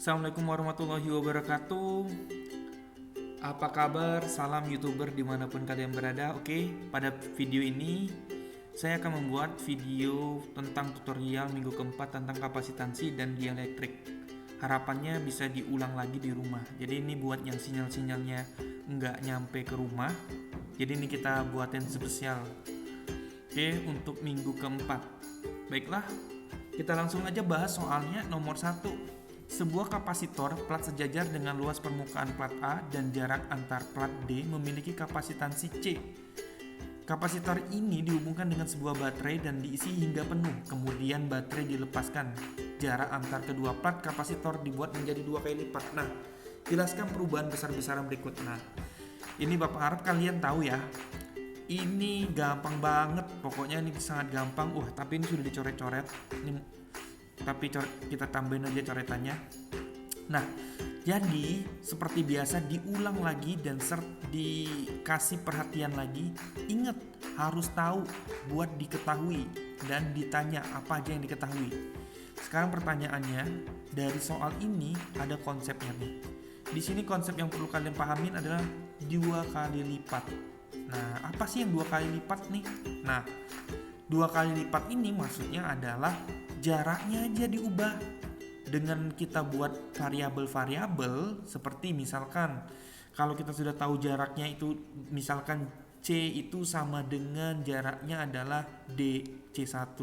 Assalamualaikum warahmatullahi wabarakatuh. Apa kabar? Salam YouTuber dimanapun kalian berada. Oke, pada video ini saya akan membuat video tentang tutorial minggu keempat tentang kapasitansi dan dielektrik. Harapannya bisa diulang lagi di rumah. Jadi ini buat yang sinyal-sinyalnya nggak nyampe ke rumah. Jadi ini kita buatin spesial. Oke, untuk minggu keempat. Baiklah, kita langsung aja bahas soalnya nomor 1. Sebuah kapasitor plat sejajar dengan luas permukaan plat A dan jarak antar plat D memiliki kapasitansi C. Kapasitor ini dihubungkan dengan sebuah baterai dan diisi hingga penuh. Kemudian baterai dilepaskan. Jarak antar kedua plat kapasitor dibuat menjadi 2 kali lipat. Nah, jelaskan perubahan besar-besaran berikut. Nah, ini Bapak harap kalian tahu ya. Ini gampang banget. Pokoknya ini sangat gampang. Tapi ini sudah dicoret-coret. Tapi kita tambahin aja coretannya. Nah, jadi seperti biasa diulang lagi dan dikasih perhatian lagi. Ingat, harus tahu buat diketahui dan ditanya apa aja yang diketahui. Sekarang pertanyaannya, dari soal ini ada konsepnya nih. Di sini konsep yang perlu kalian pahamin adalah 2 kali lipat. Nah, apa sih yang 2 kali lipat nih? Nah, 2 kali lipat ini maksudnya adalah jaraknya aja diubah. Dengan kita buat variabel-variabel seperti misalkan kalau kita sudah tahu jaraknya itu misalkan C itu sama dengan jaraknya adalah D C1.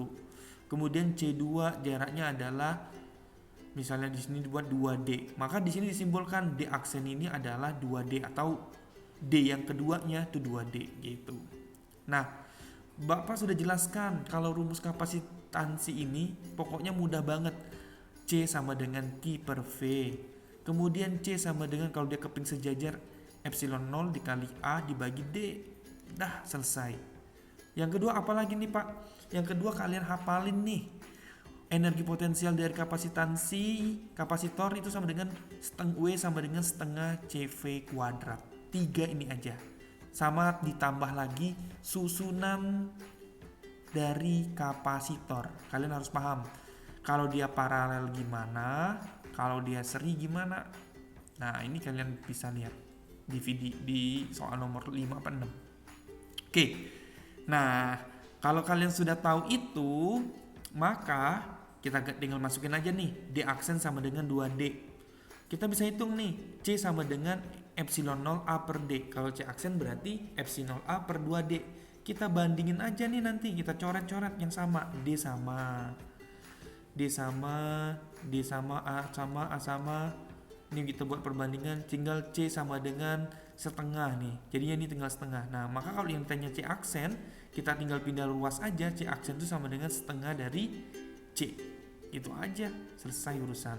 Kemudian C2 jaraknya adalah misalnya di sini dibuat 2D. Maka di sini disimbolkan D aksen ini adalah 2D atau D yang keduanya itu 2D gitu. Nah, Bapak sudah jelaskan kalau rumus kapasitansi ini pokoknya mudah banget. C sama dengan Q per V. Kemudian C sama dengan kalau dia keping sejajar epsilon 0 dikali A dibagi D. Dah selesai. Yang kedua apa lagi nih Pak? Yang kedua kalian hafalin nih. Energi potensial dari kapasitansi kapasitor itu sama dengan W sama dengan setengah CV kuadrat. 3 ini aja. Sama ditambah lagi susunan dari kapasitor. Kalian harus paham kalau dia paralel gimana, kalau dia seri gimana. Nah, ini kalian bisa lihat di video di soal nomor 5 apa 6. Oke. Nah, kalau kalian sudah tahu itu, maka kita tinggal masukin aja nih D aksen sama dengan 2D. Kita bisa hitung nih, C sama dengan epsilon 0 A per D. Kalau C aksen berarti epsilon 0 A per 2D. Kita bandingin aja nih nanti, kita coret-coret yang sama. D sama, D sama, D sama, A sama, A sama. Ini kita buat perbandingan, tinggal C sama dengan setengah nih. Jadinya ini tinggal setengah. Nah, maka kalau yang tanya C aksen, kita tinggal pindah luas aja. C aksen itu sama dengan setengah dari C. Itu aja, selesai urusan.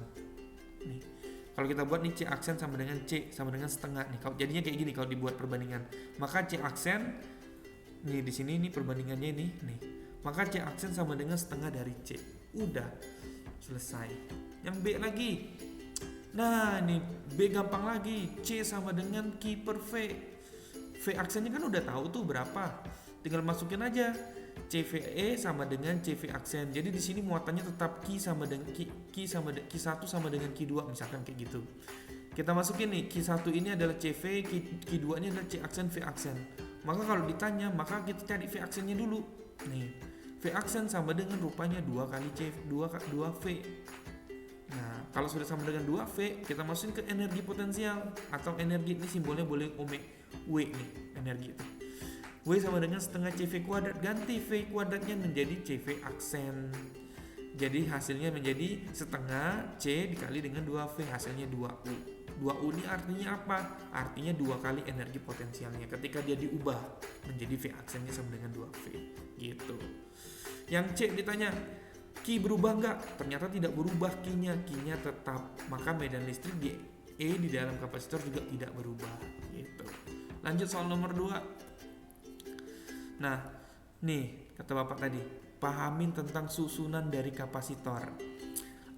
Nih. Kalau kita buat nih C aksen sama dengan C sama dengan setengah nih. Kalau jadinya kayak gini kalau dibuat perbandingan. Maka C aksen nih di sini nih perbandingannya nih. Maka C aksen sama dengan setengah dari C. Udah selesai. Yang B lagi. Nah, ini B gampang lagi. C sama dengan Q per V. V aksennya kan udah tahu tuh berapa. Tinggal masukin aja. CVE sama dengan CV aksen. Jadi di sini muatannya tetap Q sama dengan Q1 sama dengan Q2 misalkan kayak gitu. Kita masukin nih Q1 ini adalah CV, Q2 ini adalah C aksen, V aksen. Maka kalau ditanya, maka kita cari V aksennya dulu. Nih, V aksen sama dengan rupanya 2 kali C 2 V. Nah, kalau sudah sama dengan 2V, kita masukin ke energi potensial atau energi ini simbolnya boleh W nih, energi itu. W sama dengan setengah CV kuadrat, ganti V kuadratnya menjadi CV aksen. Jadi hasilnya menjadi setengah C dikali dengan 2V, hasilnya 2U. 2U ini artinya apa? Artinya 2 kali energi potensialnya ketika dia diubah menjadi V aksennya sama dengan 2V. Gitu. Yang C ditanya, Q berubah enggak? Ternyata tidak berubah Q-nya tetap. Maka medan listrik di E di dalam kapasitor juga tidak berubah. Gitu. Lanjut soal nomor 2. Nah, nih kata Bapak tadi, pahamin tentang susunan dari kapasitor.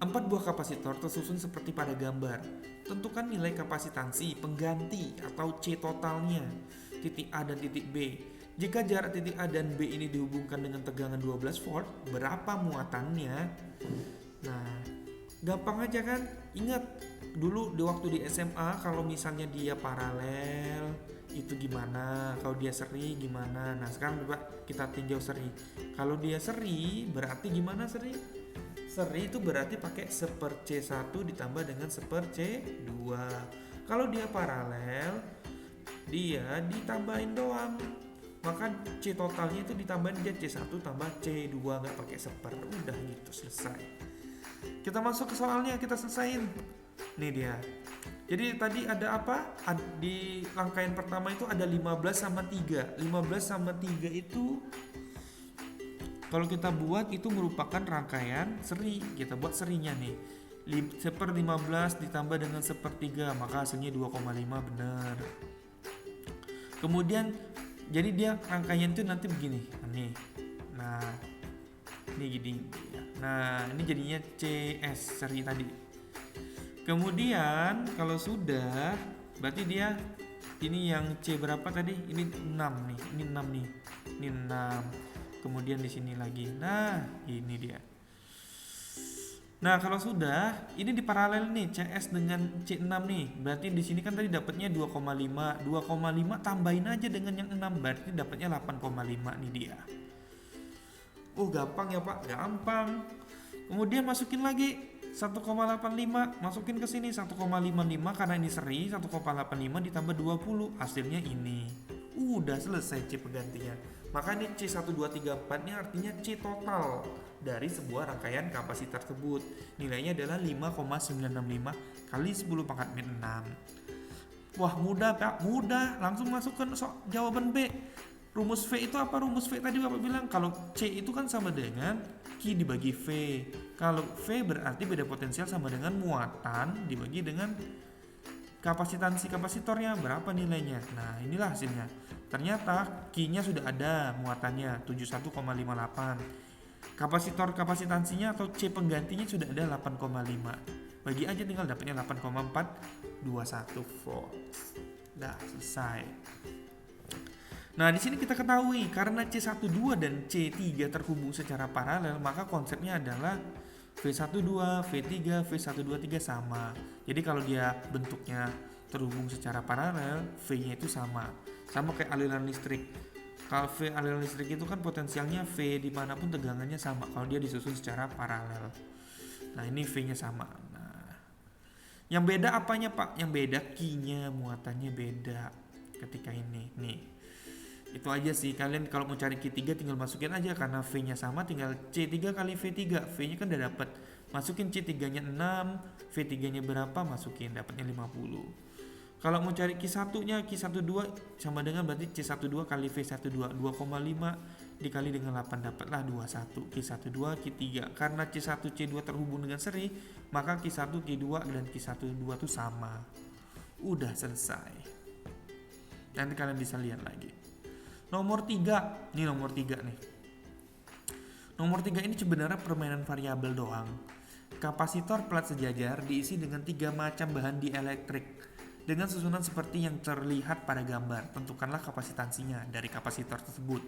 4 buah kapasitor tersusun seperti pada gambar. Tentukan nilai kapasitansi pengganti atau C totalnya, titik A dan titik B. Jika jarak titik A dan B ini dihubungkan dengan tegangan 12 volt, berapa muatannya? Nah, gampang aja kan? Ingat, dulu di waktu di SMA kalau misalnya dia paralel itu gimana, kalau dia seri gimana. Nah sekarang coba kita tinjau seri. Kalau dia seri berarti gimana seri? Seri itu berarti pakai 1/C1 ditambah dengan 1/C2. Kalau dia paralel dia ditambahin doang, maka C totalnya itu ditambahin dia C1 tambah C2, nggak pakai seper. Udah gitu selesai. Kita masuk ke soalnya, kita selesain. Nih dia. Jadi tadi ada apa? Di rangkaian pertama itu ada 15 sama 3. 15 sama 3 itu kalau kita buat itu merupakan rangkaian seri. Kita buat serinya nih. 1/15 ditambah dengan 1/3, maka hasilnya 2,5 benar. Kemudian jadi dia rangkaian itu nanti begini. Nih. Nah, ini gini. Nah, ini jadinya CS seri tadi. Kemudian kalau sudah berarti dia ini yang C berapa tadi? Ini 6 nih. Ini 6 nih. Ini 6. Kemudian di sini lagi. Nah, ini dia. Nah, kalau sudah ini di paralel nih CS dengan C6 nih. Berarti di sini kan tadi dapatnya 2,5. 2,5 tambahin aja dengan yang 6 berarti dapatnya 8,5 nih dia. Oh, gampang ya, Pak. Gampang. Kemudian masukin lagi 1,85, masukin ke sini 1,55 karena ini seri, 1,85 ditambah 20, hasilnya ini. Udah selesai C penggantinya. Maka ini C1234 ini artinya C total dari sebuah rangkaian kapasitor tersebut. Nilainya adalah 5,965 kali 10 pangkat min 6. Wah, mudah Pak, mudah. Langsung masukkan jawaban B. Rumus V itu apa? Rumus V tadi Bapak bilang kalau C itu kan sama dengan Q dibagi V. Kalau V berarti beda potensial sama dengan muatan dibagi dengan kapasitansi kapasitornya, berapa nilainya. Nah, inilah hasilnya. Ternyata Q-nya sudah ada muatannya 71,58. Kapasitor kapasitansinya atau C penggantinya sudah ada 8,5. Bagi aja tinggal dapatnya 8,421 volt. Dah selesai. Nah, di sini kita ketahui karena C12 dan C3 terhubung secara paralel, maka konsepnya adalah V12, V3, V123 sama. Jadi kalau dia bentuknya terhubung secara paralel, V-nya itu sama. Sama kayak aliran listrik. Kalau V aliran listrik itu kan potensialnya V dimanapun tegangannya sama kalau dia disusun secara paralel. Nah, ini V-nya sama. Nah, yang beda apanya Pak? Yang beda Q-nya, muatannya beda ketika ini. Nih. Itu aja sih, kalian kalau mau cari Q3 tinggal masukin aja karena V-nya sama, tinggal C3 kali V3. V-nya kan udah dapet. Masukin C3-nya 6, V3-nya berapa? Masukin, dapatnya 50. Kalau mau cari Q1-nya, Q12 sama dengan berarti C12 kali V12, 2,5 dikali dengan 8 dapatlah 21. Q12, Q3. Karena C1, C2 terhubung dengan seri, maka Q1, Q2 dan Q12 itu sama. Udah selesai. Nanti kalian bisa lihat lagi. Nomor 3, ini nomor 3 nih. Nomor 3 ini sebenarnya permainan variabel doang. Kapasitor plat sejajar diisi dengan 3 macam bahan dieelektrik dengan susunan seperti yang terlihat pada gambar. Tentukanlah kapasitansinya dari kapasitor tersebut.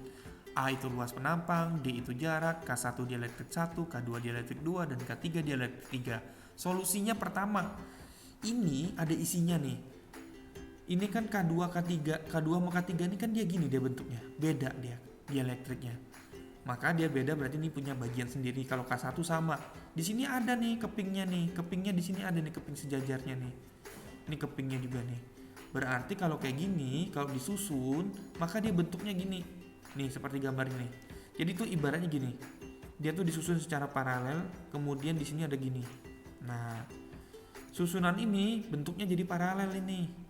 A itu luas penampang, D itu jarak, K1 dielektrik 1, K2 dielektrik 2, dan K3 dielektrik 3. Solusinya pertama, ini ada isinya nih. Ini kan K2, K3 sama K3 ini kan dia gini dia bentuknya. Beda dia elektriknya. Maka dia beda berarti ini punya bagian sendiri. Kalau K1 sama. Di sini ada nih kepingnya nih. Kepingnya di sini ada nih keping sejajarnya nih. Ini kepingnya juga nih. Berarti kalau kayak gini, kalau disusun, maka dia bentuknya gini. Nih seperti gambar ini. Jadi itu ibaratnya gini. Dia tuh disusun secara paralel, kemudian di sini ada gini. Nah, susunan ini bentuknya jadi paralel ini.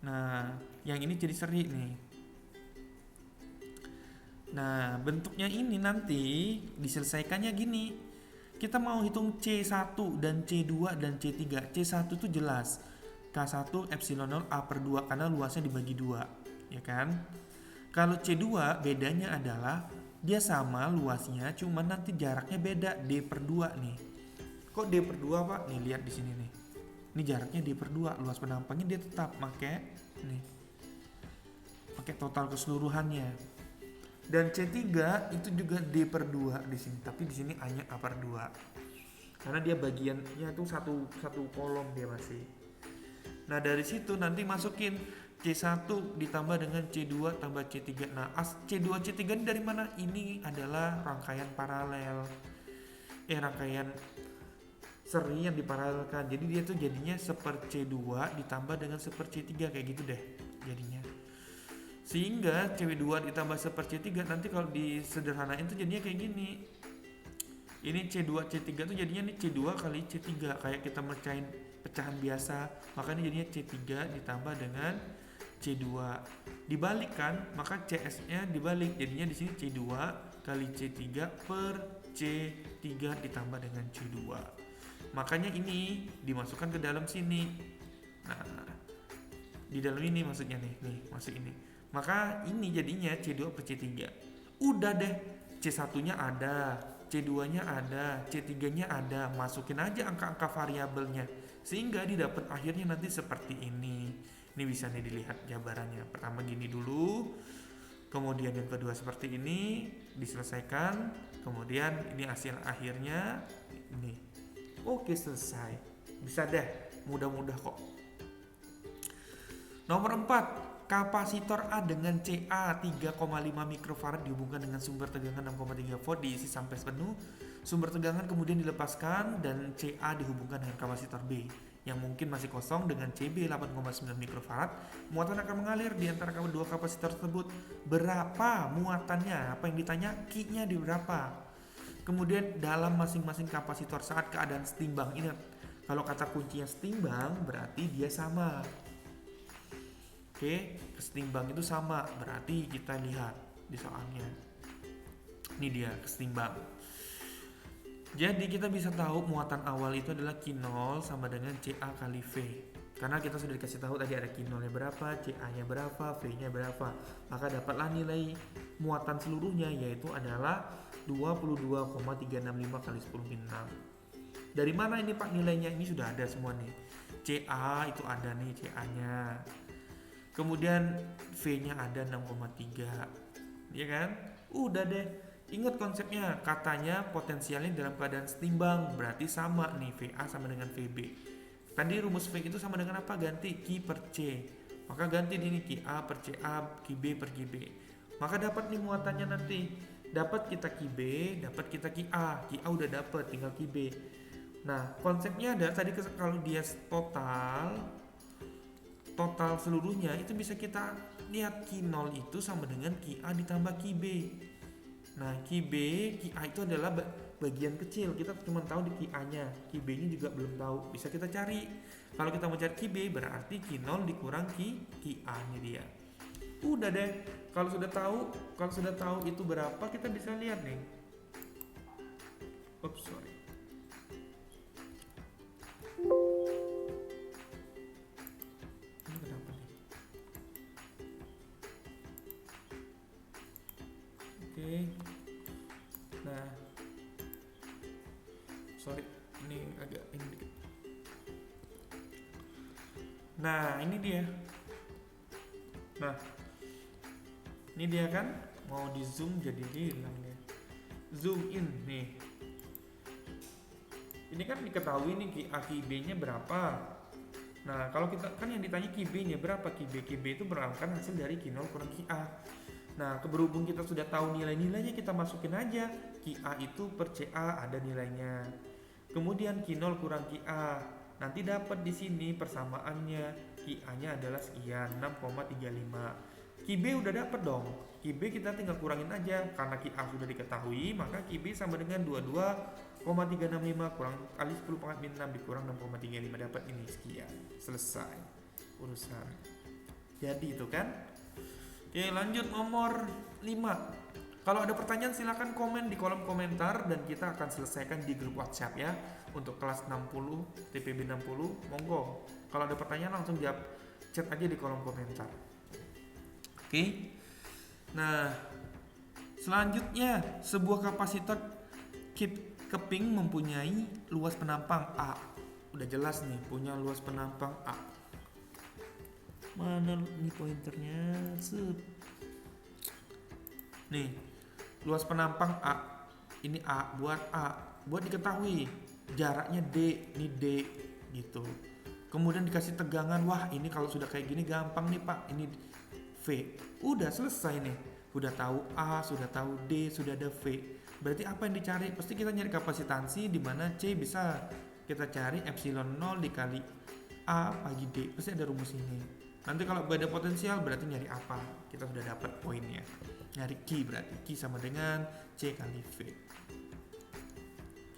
Nah, yang ini jadi seri nih. Nah, bentuknya ini nanti diselesaikannya gini. Kita mau hitung C1 dan C2 dan C3. C1 itu jelas. K1 epsilon 0 A/2 karena luasnya dibagi 2. Ya kan? Kalau C2 bedanya adalah dia sama luasnya, cuman nanti jaraknya beda. D/2 nih. Kok D/2 Pak? Nih lihat di sini nih. Ini jaraknya D/2, luas penampangnya dia tetap pakai total keseluruhannya. Dan C3 itu juga D/2 di sini, tapi di sini hanya A/2. karena dia bagiannya tuh satu kolom dia masih. Nah dari situ nanti masukin C1 ditambah dengan C2 tambah C3. Nah C2 C3 ini dari mana? Ini adalah rangkaian paralel, rangkaian seri yang diparalelkan. Jadi dia tuh jadinya 1/C2 ditambah dengan 1/C3 kayak gitu deh jadinya. Sehingga C2 ditambah 1/C3 nanti kalau disederhanain tuh jadinya kayak gini. Ini C2 C3 tuh jadinya nih C2 kali C3 kayak kita mecahin pecahan biasa. Makanya jadinya C3 ditambah dengan C2. Dibalikkan, maka CS-nya dibalik. Jadinya di sini C2 kali C3 per C3 ditambah dengan C2. Makanya ini dimasukkan ke dalam sini. Nah, di dalam ini maksudnya nih masuk ini. Maka ini jadinya C2 per C3. Udah deh, C1-nya ada, C2-nya ada, C3-nya ada. Masukin aja angka-angka variabelnya sehingga didapat akhirnya nanti seperti ini. Ini bisa nih dilihat jabarannya. Pertama gini dulu, kemudian yang kedua seperti ini, diselesaikan, kemudian ini hasil akhirnya ini. Oke, selesai. Bisa deh, mudah-mudah kok. Nomor 4, kapasitor A dengan CA 3,5 mikrofarad dihubungkan dengan sumber tegangan 6,3 volt diisi sampai penuh. Sumber tegangan kemudian dilepaskan dan CA dihubungkan dengan kapasitor B yang mungkin masih kosong dengan CB 8,9 mikrofarad. Muatan akan mengalir di antara kedua kapasitor tersebut. Berapa muatannya? Apa yang ditanya? Q-nya di berapa? Kemudian dalam masing-masing kapasitor saat keadaan setimbang. Ingat, kalau kata kuncinya setimbang berarti dia sama. Oke, kesetimbang itu sama, berarti kita lihat di soalnya. Ini dia kesetimbang. Jadi kita bisa tahu muatan awal itu adalah Q0 sama dengan CA kali V. Karena kita sudah dikasih tahu tadi ada Q0-nya berapa, CA-nya berapa, V-nya berapa. Maka dapatlah nilai muatan seluruhnya yaitu adalah 22,365 kali 10 6. Dari mana ini Pak nilainya? Ini sudah ada semua nih. CA itu ada nih CA-nya. Kemudian V-nya ada 6,3. Ya kan? Udah deh. Ingat konsepnya, katanya potensialnya dalam keadaan setimbang, berarti sama nih VA sama dengan VB. Tadi rumus V itu sama dengan apa? Ganti Q per C. Maka ganti ini QA per CA, QB per QB. Maka dapat nih muatannya nanti. Dapat kita QB, dapat kita QA. QA udah dapat, tinggal QB. Nah, konsepnya ada tadi kalau dia total seluruhnya itu bisa kita lihat Q0 itu sama dengan QA ditambah QB. Nah, QA itu adalah bagian kecil. Kita cuma tahu di QA-nya, QB-nya juga belum tahu. Bisa kita cari. Kalau kita mau cari QB berarti Q0 dikurang QA-nya dia. Udah deh. Kalau sudah tahu itu berapa, kita bisa lihat nih. Oops, sorry. Ini kenapa nih? Oke. Nah, sorry, ini agak ini dikit. Nah, ini dia. Nah, ini dia kan, mau di zoom jadi hilang dia. Zoom in nih. Ini kan diketahui nih QB-nya berapa. Nah, kalau kita kan yang ditanya QB-nya berapa, QB itu berdasarkan hasil dari Q0 kurang QA. Nah, berhubung kita sudah tahu nilai-nilainya, kita masukin aja. QA itu per CA ada nilainya. Kemudian Q0 kurang QA. Nanti dapat di sini persamaannya. QA-nya adalah sekian, 6,35. QB udah dapat dong. QB kita tinggal kurangin aja. Karena QA sudah diketahui, maka QB sama dengan 22,365 kurang kali 10 pangkat min 6 dikurang 6,35, dapat ini sekian. Selesai urusan. Jadi itu kan. Oke, lanjut nomor 5. Kalau ada pertanyaan silakan komen di kolom komentar dan kita akan selesaikan di grup WhatsApp ya. Untuk kelas 60, TPB 60, monggo. Kalau ada pertanyaan langsung jawab, chat aja di kolom komentar. Oke. Nah, selanjutnya sebuah kapasitor keping mempunyai luas penampang A. Udah jelas nih, punya luas penampang A. Mana nih pointernya? Nih, luas penampang A. Ini A, buat diketahui. jaraknya D, ini D gitu. Kemudian dikasih tegangan, wah ini kalau sudah kayak gini gampang nih Pak, ini V. Udah selesai nih. Udah tahu A, sudah tahu D, sudah ada V. Berarti apa yang dicari? Pasti kita nyari kapasitansi di mana C bisa kita cari epsilon 0 dikali A bagi D. Pasti ada rumus ini. Nanti kalau beda potensial berarti nyari apa? Kita sudah dapat poinnya. Nyari Q berarti Q sama dengan C kali V.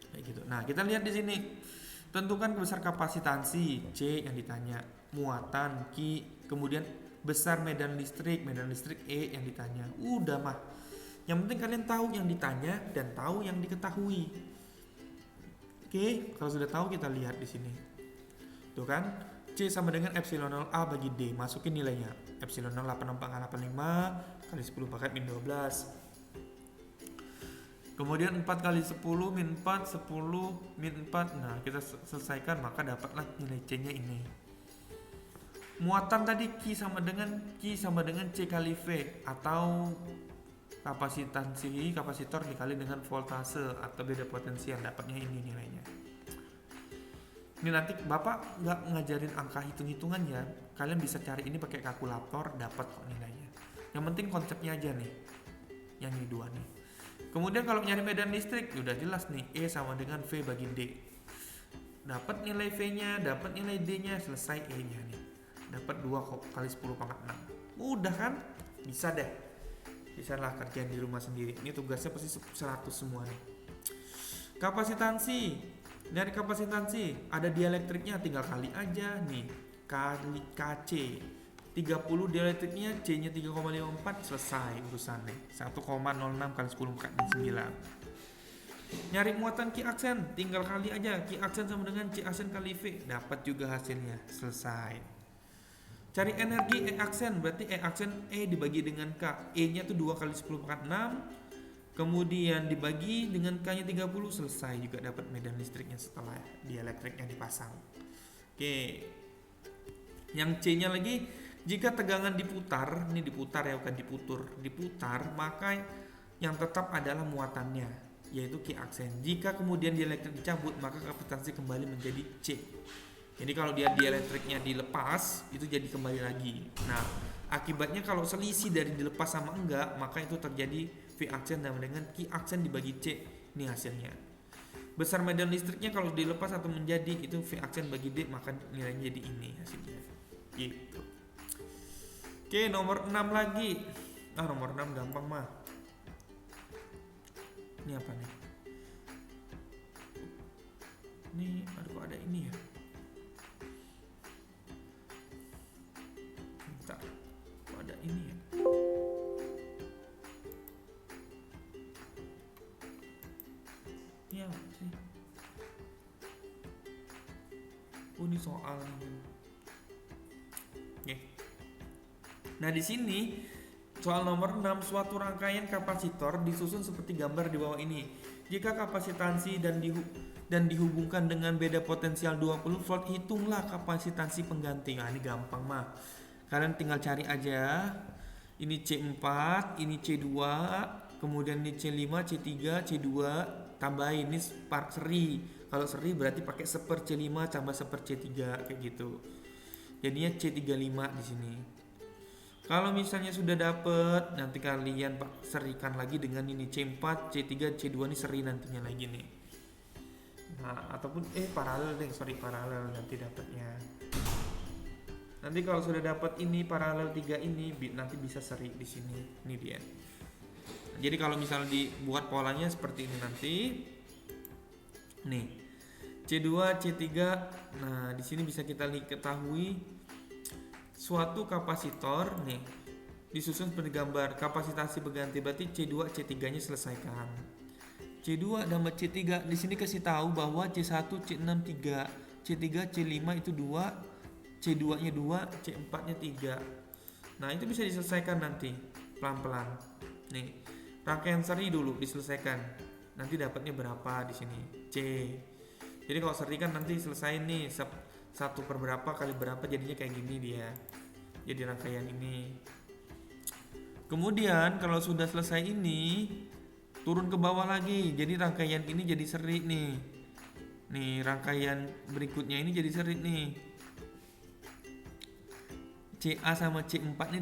Kayak gitu. Nah, kita lihat di sini. Tentukan besar kapasitansi C yang ditanya, muatan Q, kemudian besar medan listrik E yang ditanya. Udah mah. Yang penting kalian tahu yang ditanya dan tahu yang diketahui. Oke, kalau sudah tahu kita lihat di sini. Tuh kan? C sama dengan epsilon 0 A bagi D. Masukin nilainya. Epsilon 0 86485 kali 10 pangkat min 12. Kemudian 4 kali 10 min 4, 10 min 4. Nah, kita selesaikan maka dapatlah nilai C-nya ini. Muatan tadi Q sama dengan C kali V atau kapasitansi kapasitor dikali dengan voltase atau beda potensial, dapatnya ini nilainya. Ini nanti Bapak nggak ngajarin angka hitung-hitungan ya. Kalian bisa cari ini pakai kalkulator, dapat kok nilainya. Yang penting konsepnya aja nih. Yang ini dua nih. Kemudian kalau nyari medan listrik udah jelas nih, E sama dengan V bagi D. Dapat nilai V-nya, dapat nilai D-nya, selesai E-nya nih. Dapat 2 kali 10 pangkat 6. Mudah kan? Bisa deh. Bisa lah kerjain di rumah sendiri. Ini tugasnya pasti 100 semua nih. Kapasitansi. Dari kapasitansi ada dielektriknya, tinggal kali aja nih. Kali KC. 30 dielektriknya, C-nya 3,54, selesai urusannya. 1,06 kali 10 pangkat 9. Nyari muatan Q aksen, tinggal kali aja. Q aksen sama dengan C aksen kali V, dapat juga hasilnya, selesai. Cari energi E aksen, berarti E aksen E dibagi dengan K. E-nya tuh 2 kali 10 pangkat 6. Kemudian dibagi dengan K-nya 30, selesai juga dapat medan listriknya setelah dielektriknya dipasang. Oke. Yang C-nya lagi, jika tegangan diputar, ini diputar ya bukan diputar, maka yang tetap adalah muatannya, yaitu Q aksen. Jika kemudian dielektrik dicabut, maka kapasitansi kembali menjadi C. Jadi kalau dia dielektriknya dilepas, itu jadi kembali lagi. Nah, akibatnya kalau selisih dari dilepas sama enggak, maka itu terjadi V aksen sama dengan Q aksen dibagi C. Ini hasilnya. Besar medan listriknya kalau dilepas atau menjadi, itu V aksen bagi D, maka nilainya jadi ini hasilnya. Gitu. Oke, nomor 6 lagi. Nomor 6 gampang mah. Ini apa nih? Ini, aduh kok ada ini ya? Bentar, kok ada ini ya? Ini apa sih? Oh, ini soal ini. Oke. Nah, di sini soal nomor 6, suatu rangkaian kapasitor disusun seperti gambar di bawah ini. Jika kapasitansi dan dihubungkan dengan beda potensial 20 volt, hitunglah kapasitansi pengganti. Nah, ini gampang mah. Kalian tinggal cari aja. Ini C4, ini C2, kemudian ini C5, C3, C2, tambahin ini seri. Kalau seri berarti pakai 1/C5 tambah 1/C3 kayak gitu. Jadinya C35 di sini. Kalau misalnya sudah dapet, nanti kalian serikan lagi dengan ini C4, C3, C2 ini seri nantinya lagi nih. Nah, ataupun paralel paralel nanti dapatnya. Nanti kalau sudah dapat ini paralel 3 ini nanti bisa seri di sini. Ini dia. Jadi kalau misalnya dibuat polanya seperti ini nanti. Nih. C2, C3. Nah, di sini bisa kita ketahui suatu kapasitor nih disusun seperti gambar. Kapasitansi berganti berarti C2, C3 nya selesaikan. C2 dan C3 di sini kasih tahu bahwa C1, C6 3, C3, C5 itu 2, C2 nya 2, C4 nya 3. Nah, itu bisa diselesaikan nanti pelan-pelan. Nih, rangkaian seri dulu diselesaikan. Nanti dapatnya berapa di sini? C. Jadi kalau seri kan nanti selesai nih 1/berapa kali berapa jadinya kayak gini dia. Jadi rangkaian ini. Kemudian kalau sudah selesai ini turun ke bawah lagi. Jadi rangkaian ini jadi seri nih. Nih rangkaian berikutnya ini jadi seret nih. CA sama C4 nya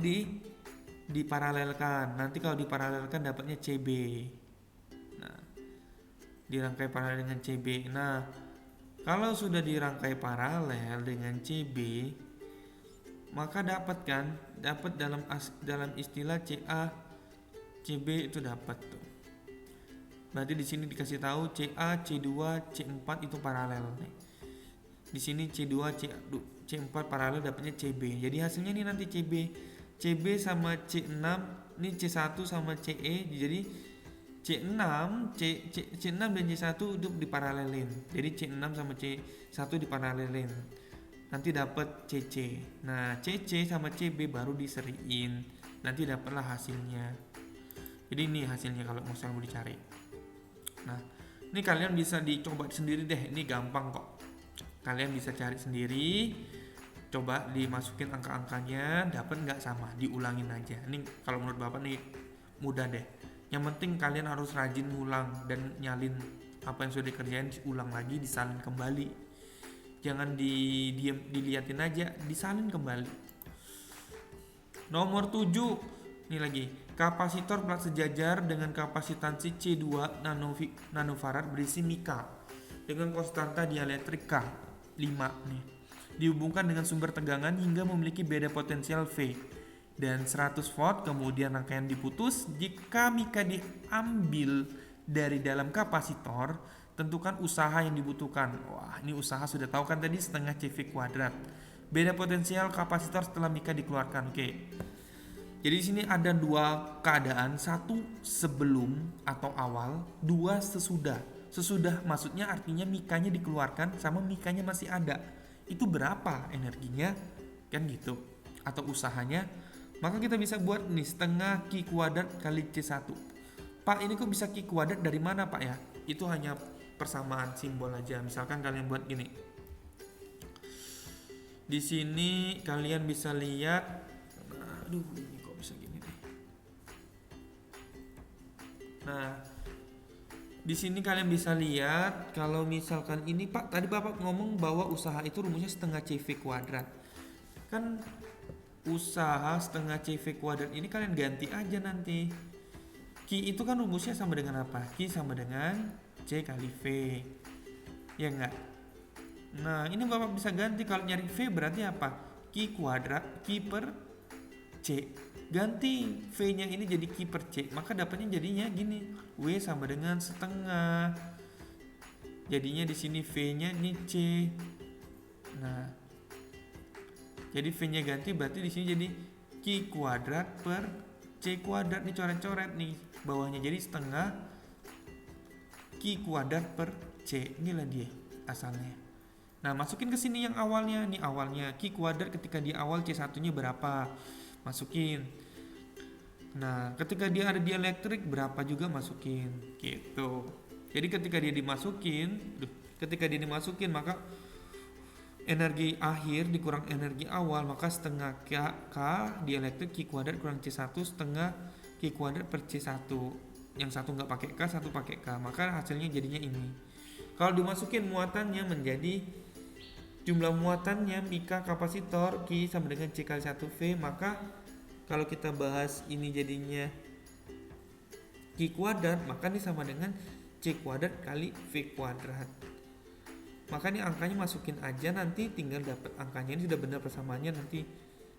diparalelkan. Nanti kalau diparalelkan dapatnya CB. Nah, dirangkai paralel dengan CB. Nah, kalau sudah dirangkai paralel dengan CB, maka dapat dalam istilah CA CB itu dapat tuh. Berarti di sini dikasih tahu CA, C2, C4 itu paralel nih. Di sini C2, C4 paralel dapatnya CB. Jadi hasilnya ini nanti CB sama C6, ini C1 sama CE. Jadi C6 dan C1 itu diparalelin. Jadi C6 sama C1 diparalelin. Nanti dapat CC. Nah, CC sama CB baru diseriin. Nanti dapatlah hasilnya. Jadi ini hasilnya kalau misalnya mau dicari. Nah, ini kalian bisa dicoba sendiri deh. Ini gampang kok. Kalian bisa cari sendiri. Coba dimasukin angka-angkanya, dapat nggak sama, diulangin aja. Ini kalau menurut Bapak nih mudah deh. Yang penting kalian harus rajin ngulang dan nyalin apa yang sudah dikerjain, diulang lagi, disalin kembali. Jangan diliatin aja, disalin kembali. Nomor 7. Ini lagi. Kapasitor plat sejajar dengan kapasitansi C2 nanofarad berisi mika dengan konstanta dielektrik K 5 nih. Dihubungkan dengan sumber tegangan hingga memiliki beda potensial V dan 100 volt. Kemudian rangkaian diputus. Jika mika diambil dari dalam kapasitor, tentukan usaha yang dibutuhkan. Wah, ini usaha sudah tahu kan tadi, setengah CV kuadrat. Beda potensial kapasitor setelah mika dikeluarkan. Oke. Jadi di sini ada dua keadaan, satu sebelum atau awal, dua sesudah. Sesudah maksudnya artinya mikanya dikeluarkan sama mikanya masih ada. Itu berapa energinya? Kan gitu. Atau usahanya. Maka kita bisa buat nih setengah Q kuadrat kali C1. Pak, ini kok bisa Q kuadrat dari mana Pak ya? Itu hanya persamaan simbol aja. Misalkan kalian buat gini. Di sini kalian bisa lihat. Aduh, ini kok bisa gini nih. Nah, di sini kalian bisa lihat kalau misalkan ini Pak, tadi Bapak ngomong bahwa usaha itu rumusnya setengah CV kuadrat. Kan usaha setengah CV kuadrat ini kalian ganti aja nanti. Q itu kan rumusnya sama dengan apa? Q sama dengan C kali V. Ya enggak? Nah, ini Bapak bisa ganti. Kalau nyari V berarti apa? Q kuadrat, Q per C. Ganti V-nya ini jadi Q per C, maka dapatnya jadinya gini. W sama dengan setengah. Jadinya di sini V-nya ini C. Nah, jadi V-nya ganti berarti di sini jadi Q kuadrat per C kuadrat. Nih coret-coret nih. Bawahnya jadi setengah Q kuadrat per C. Inilah dia asalnya. Nah, masukin ke sini yang awalnya. Nih awalnya Q kuadrat ketika di awal C1-nya berapa? Masukin. Nah, ketika dia ada dielektrik berapa juga masukin gitu. Jadi ketika dia dimasukin maka energi akhir dikurang energi awal, maka setengah K dielektrik Q kuadrat kurang C1 setengah Q kuadrat per C1. Yang satu nggak pakai K, satu pakai K, maka hasilnya jadinya ini. Kalau dimasukin muatannya menjadi jumlah muatannya mika kapasitor Q sama dengan C kali 1V, maka kalau kita bahas ini jadinya Q kuadrat, maka ini sama dengan C kuadrat kali V kuadrat. Maka ini angkanya masukin aja, nanti tinggal dapat angkanya. Ini sudah benar persamaannya, nanti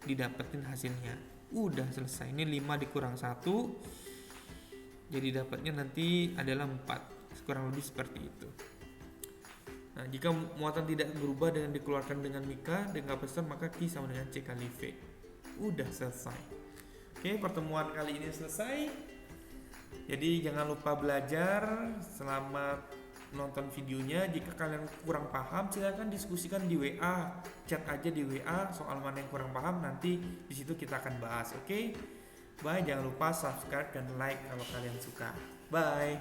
didapetin hasilnya. Udah selesai. Ini 5 dikurang 1. Jadi dapatnya nanti adalah 4. Kurang lebih seperti itu. Nah, jika muatan tidak berubah dengan dikeluarkan dengan mika dengan kapasitor, maka Q sama dengan C kali V. Udah selesai. Oke, pertemuan kali ini selesai. Jadi jangan lupa belajar. Selamat nonton videonya. Jika kalian kurang paham, silakan diskusikan di WA, chat aja di WA soal mana yang kurang paham. Nanti di situ kita akan bahas. Oke, bye. Jangan lupa subscribe dan like kalau kalian suka. Bye.